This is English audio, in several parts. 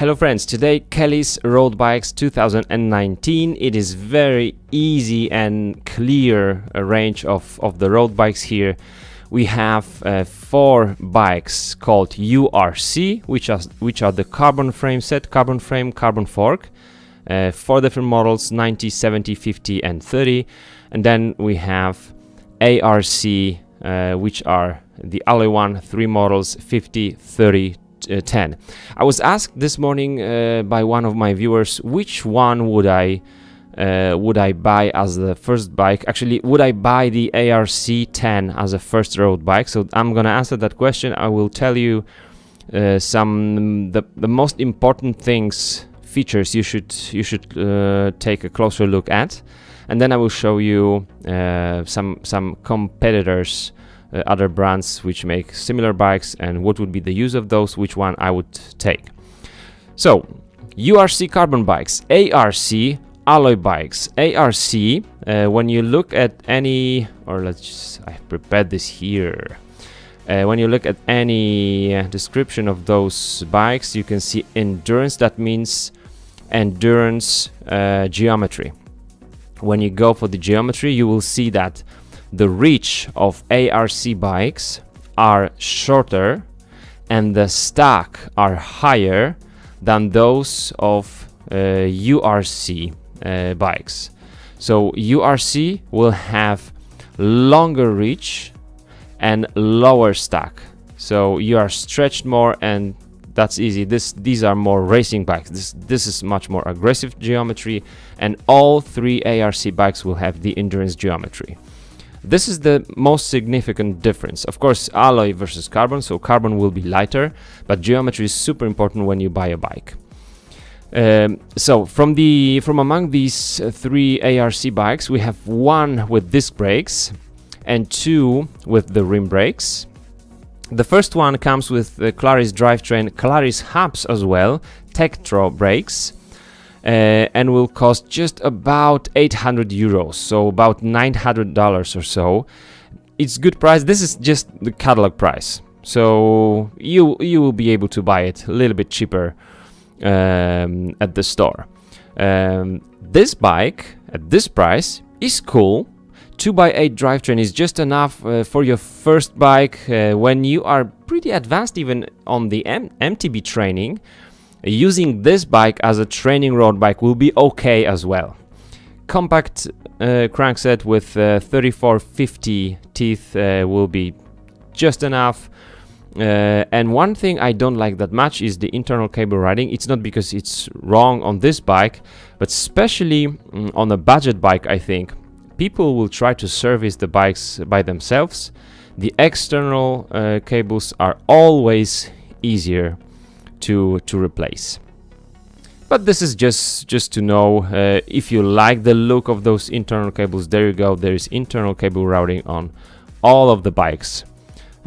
Hello friends, today Kelly's Road Bikes 2019. It is very easy and clear range of the road bikes here. We have 4 bikes called URC, which are the carbon frame set, carbon frame, carbon fork. 4 different models, 90, 70, 50 and 30. And then we have ARC, which are the alloy one, 3 models, 50, 30, 10. I was asked this morning by one of my viewers which one would I buy as the first bike. Actually, would I buy the ARC 10 as a first road bike? So I'm gonna answer that question. I will tell you the most important features you should take a closer look at, and then I will show you some competitors, other brands which make similar bikes, and what would be the use of those, which one I would take. So URC carbon bikes, ARC alloy bikes. ARC, when you look at any, or I prepared this here. When you look at any description of those bikes, you can see endurance. That means endurance geometry. When you go for the geometry, you will see that the reach of ARC bikes are shorter and the stack are higher than those of URC bikes. So URC will have longer reach and lower stack. So you are stretched more, and that's easy. These are more racing bikes. This is much more aggressive geometry, and all 3 ARC bikes will have the endurance geometry. This is the most significant difference. Of course, alloy versus carbon, so carbon will be lighter, but geometry is super important when you buy a bike. So from among these 3 ARC bikes, we have 1 with disc brakes and 2 with the rim brakes. The first one comes with the Claris drivetrain, Claris hubs as well, Tektro brakes, and will cost just about 800 euros, so about $900 or so. It's good price. This is just the catalog price, so you will be able to buy it a little bit cheaper at the store. This bike at this price is cool. 2x8 drivetrain is just enough for your first bike. When you are pretty advanced even on the MTB training, using this bike as a training road bike will be okay as well. Compact crankset with 3450 teeth will be just enough. And one thing I don't like that much is the internal cable riding. It's not because it's wrong on this bike, but especially on a budget bike, I think people will try to service the bikes by themselves. The external cables are always easier to replace. But this is just to know if you like the look of those internal cables. There you go. There is internal cable routing on all of the bikes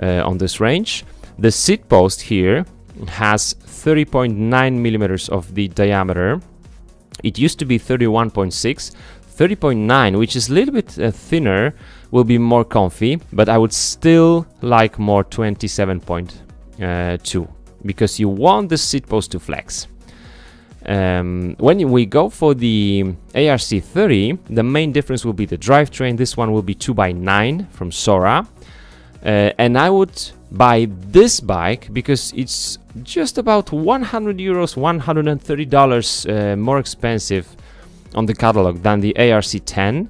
on this range. The seat post here has 30.9 millimeters of the diameter. It used to be 31.6. 30.9, which is a little bit thinner, will be more comfy, but I would still like more 27.2, because you want the seat post to flex. When we go for the ARC 30, the main difference will be the drivetrain. This one will be 2x9 from Sora, and I would buy this bike because it's just about 100 euros, $130 more expensive on the catalog than the ARC 10,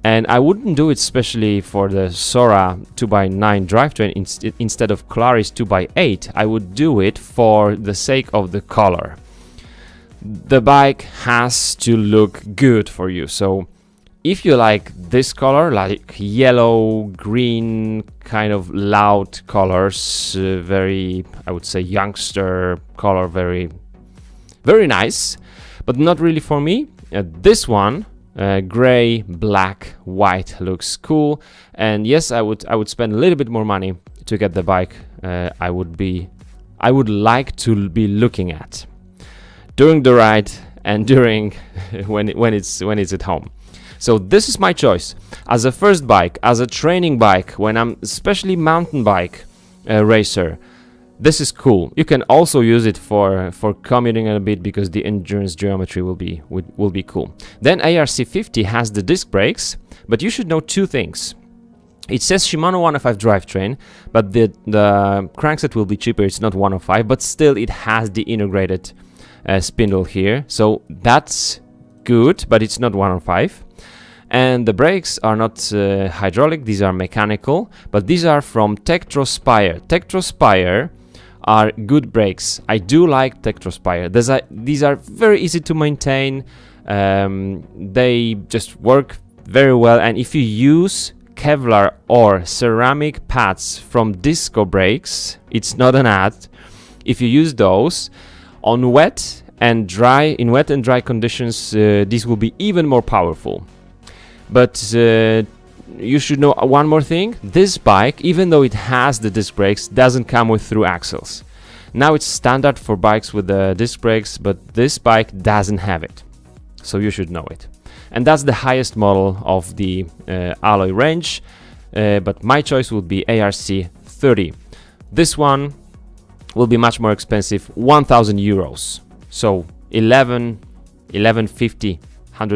and I wouldn't do it especially for the Sora 2x9 drivetrain instead of Claris 2x8. I would do it for the sake of the color. The bike has to look good for you, so if you like this color, like yellow, green, kind of loud colors, very, I would say, youngster color, very, very nice, but not really for me. This one, gray, black, white, looks cool, and yes, I would spend a little bit more money to get the bike I would like to be looking at during the ride and during when it's at home. So this is my choice as a first bike, as a training bike, when I'm especially mountain bike racer. This is cool. You can also use it for commuting a bit because the endurance geometry will be cool. Then ARC50 has the disc brakes, but you should know two things. It says Shimano 105 drivetrain, but the crankset will be cheaper. It's not 105, but still it has the integrated spindle here, so that's good, but it's not 105. And the brakes are not hydraulic, these are mechanical, but these are from Tektro-Spire. Tektro-Spire are good brakes. I do like Tektro-Spire. These are very easy to maintain. They just work very well, and if you use Kevlar or ceramic pads from Disco brakes, it's not an ad. If you use those on wet and dry conditions, these will be even more powerful. But you should know one more thing. This bike, even though it has the disc brakes, doesn't come with through axles. Now it's standard for bikes with the disc brakes, but this bike doesn't have it, so you should know it. And that's the highest model of the alloy range, but my choice would be ARC30. This one will be much more expensive, 1,000 euros. So $1,150 and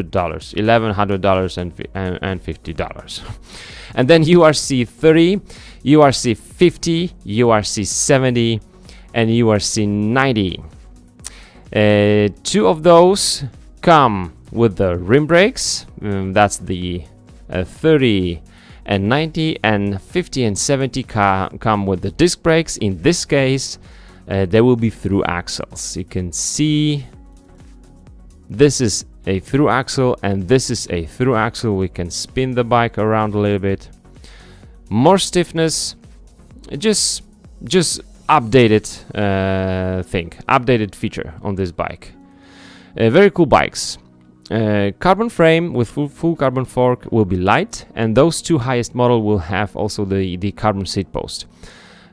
$50. And then URC30, URC50, URC70, and URC90. Two of those come with the rim brakes. That's the 30 and 90, and 50 and 70 come with the disc brakes. In this case, they will be through axles. You can see this is a through axle and this is a through axle. We can spin the bike around a little bit. More stiffness, just updated updated feature on this bike. Very cool bikes. Carbon frame with full carbon fork will be light, and those two highest model will have also the carbon seat post.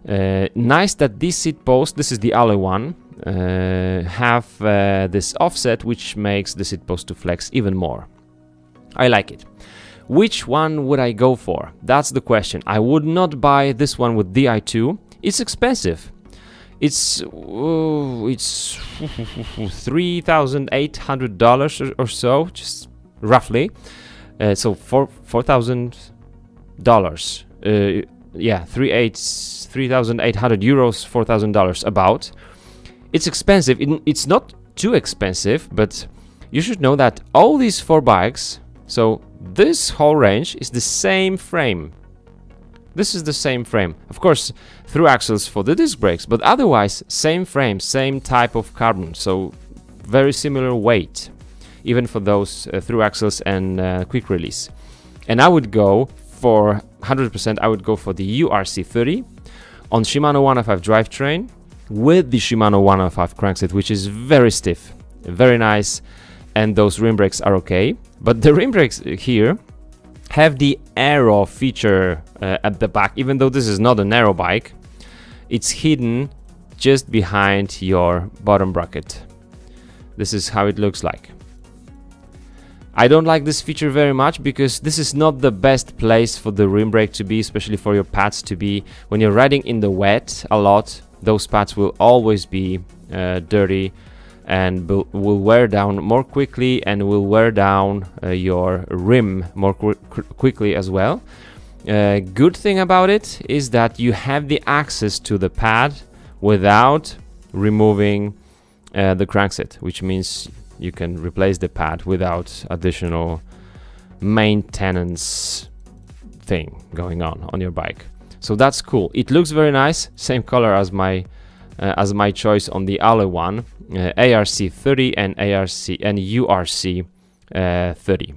Nice that this seat post, this is the alloy one, have this offset, which makes the seat post to flex even more. I like it. Which one would I go for? That's the question. I would not buy this one with Di2. It's expensive. It's $3,800 or so, just roughly. So $4,000. Yeah, 3,800 euros, $4,000 about. It's expensive. It's not too expensive, but you should know that all these four bikes, so this whole range is the same frame. This is the same frame. Of course, through axles for the disc brakes, but otherwise, same frame, same type of carbon, so very similar weight, even for those through axles and quick release. And I would go for 100%, I would go for the URC30 on Shimano 105 drivetrain with the Shimano 105 crankset, which is very stiff, very nice, and those rim brakes are okay. But the rim brakes here have the aero feature at the back. Even though this is not an aero bike, it's hidden just behind your bottom bracket. This is how it looks like. I don't like this feature very much because this is not the best place for the rim brake to be, especially for your pads to be. When you're riding in the wet a lot, those pads will always be dirty and will wear down more quickly, and will wear down your rim more quickly as well. Good thing about it is that you have the access to the pad without removing the crankset, which means you can replace the pad without additional maintenance thing going on your bike. So that's cool. It looks very nice, same color as my choice on the alloy one, ARC30 and URC30.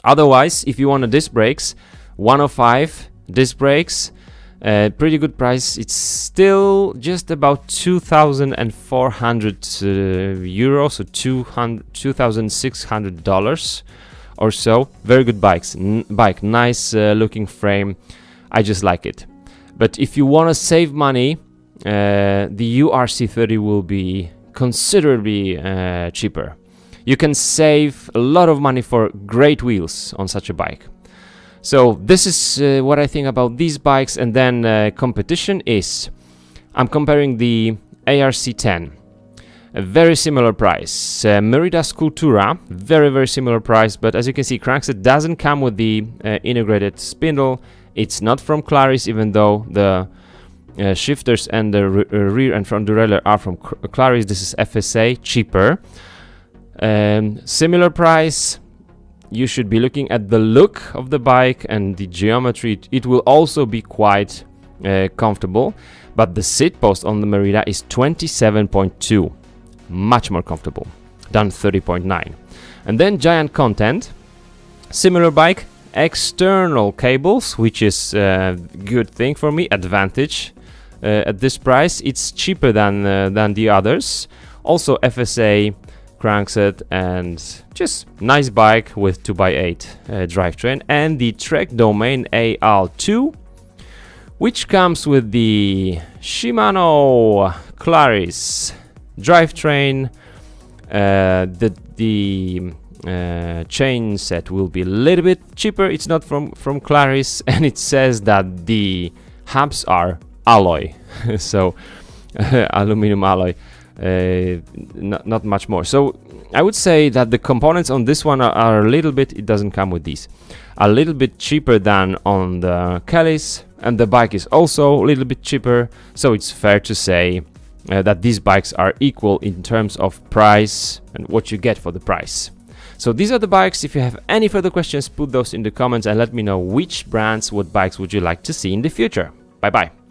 Otherwise, if you want a disc brakes, 105 disc brakes, pretty good price. It's still just about 2,400 euros, so $2,600 or so. Very good bike, nice looking frame. I just like it. But if you want to save money, the URC30 will be considerably cheaper. You can save a lot of money for great wheels on such a bike. So this is what I think about these bikes. And then competition is I'm comparing the ARC-10. A very similar price. Merida Sculptura, very similar price, but as you can see, crankset doesn't come with the integrated spindle. It's not from Claris, even though the shifters and the rear and front derailleur are from Claris. This is FSA, cheaper. Similar price. You should be looking at the look of the bike and the geometry. It will also be quite comfortable, but the seat post on the Merida is 27.2. Much more comfortable than 30.9. And then Giant Content, similar bike, external cables, which is a good thing for me, advantage at this price. It's cheaper than the others. Also FSA crankset and just nice bike with 2x8 drivetrain, and the Trek Domain AL2, which comes with the Shimano Claris drivetrain. The chain set will be a little bit cheaper. It's not from Claris, and it says that the hubs are alloy, so aluminum alloy, not much more. So I would say that the components on this one are a little bit, it doesn't come with these, a little bit cheaper than on the Kellys, and the bike is also a little bit cheaper, so it's fair to say that these bikes are equal in terms of price and what you get for the price. So these are the bikes. If you have any further questions, put those in the comments and let me know which brands, what bikes would you like to see in the future. Bye bye.